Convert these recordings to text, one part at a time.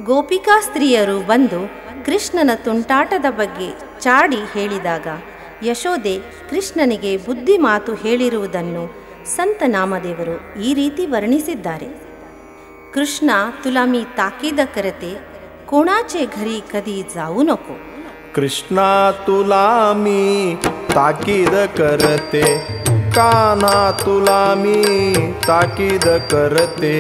ಗೋಪಿಕಾ ಸ್ತ್ರೀಯರು ಬಂದು ಕೃಷ್ಣನ ತುಂಟಾಟದ ಬಗ್ಗೆ ಚಾಡಿ ಹೇಳಿದಾಗ ಯಶೋದೆ ಕೃಷ್ಣನಿಗೆ ಬುದ್ಧಿ ಮಾತು ಹೇಳಿರುವುದನ್ನು ಸಂತ ನಾಮದೇವರು ಈ ರೀತಿ ವರ್ಣಿಸಿದ್ದಾರೆ. कृष्णा तुला मी ताकीद करते, कोणाचे घरी कधी जाऊ नको. कृष्णा तुला मी ताकीद करते, कान्हा तुला मी ताकीद करते,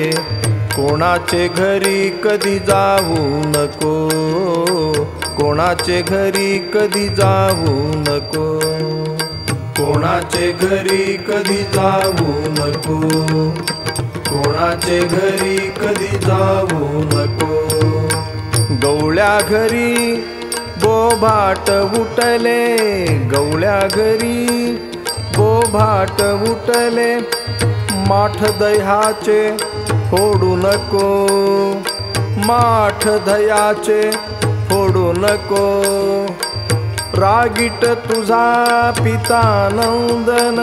कोणाचे घरी कधी जाऊ नको, कोणाचे घरी कधी जाऊ नको, कोणाचे घरी कधी जाऊ नको, कोणाचे घरी कधी जाऊ नको. गवळ्या घरी बोभाट उठले, गवळ्या घरी बोभाट उठले, माठ दह्याचे फोडू नको, माठ दह्याचे फोडू नको. रागीट तुझा पिता नंदन,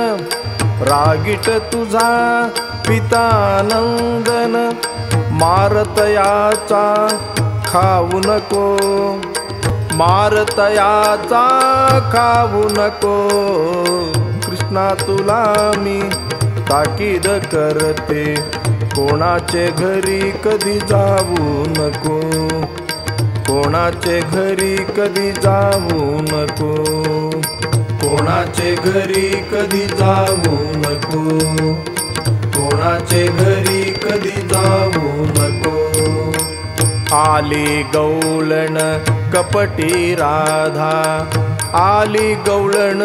रागीट तुझा पिता नंदन, मारतयाचा खाऊ नको, मारतयाचा खाऊ नको. कृष्णा तुला मी ताकीद करते, कोणाचे घरी कधी जाऊ नको, कोणाचे घरी कधी जाऊ नको, कोणाचे घरी कधी जाऊ नको, कोणाचे घरी कधी जाऊ नको. आली गवळण कपटी राधा, आली गवळण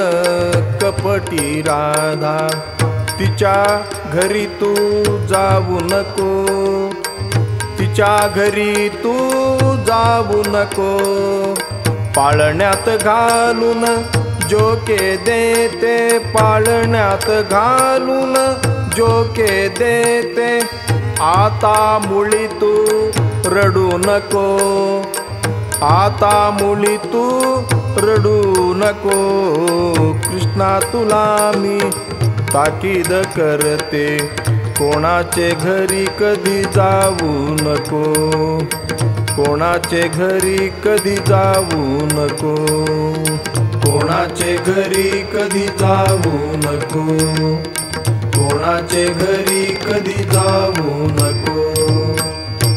कपटी राधा, तिच्या घरी तू जाऊ नको, तिच्या घरी तू जाऊ नको. पाळण्यात घालून जोके देते, पाळण्यात घालून जोके देते, आता मुळी तू रडू नको, आता मुळी तू रडू नको. कृष्णा तुला मी ताकीद करते, कोणाचे घरी कधी जाऊ नको, कोणाचे घरी कधी जाऊ नको, कोणाचे घरी कधी जाऊ नको, कोणाचे घरी कधी जाऊ नको.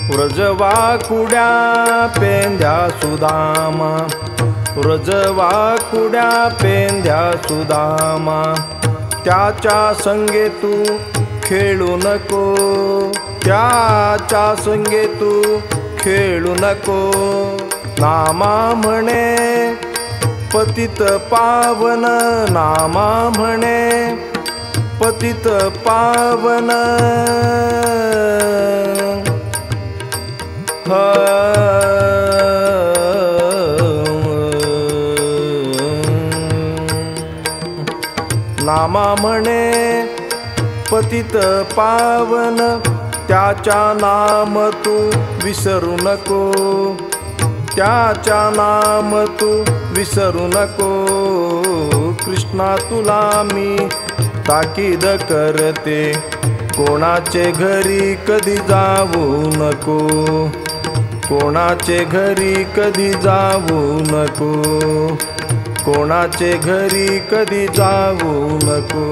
व्रजवाकुड्या पेंद्या सुदामा, व्रजवाकुड्या पेंद्या सुदामा, त्याच्या संगे तू खेळू नको, त्याच्या संगे तू खेळू नको. नामा म्हणे पतित पावन, नामा म्हणे पतित पावन. नामा म्हणे पतित पावन, त्याच्या नाम तू विसरू नको, त्याच्या नाम तू विसरू नको. कृष्णा तुला मी ताकीद करते, कोणाचे घरी कधी जाऊ नको, कोणाचे घरी कधी जाऊ नको, कोणाचे घरी कधी जाऊ नको.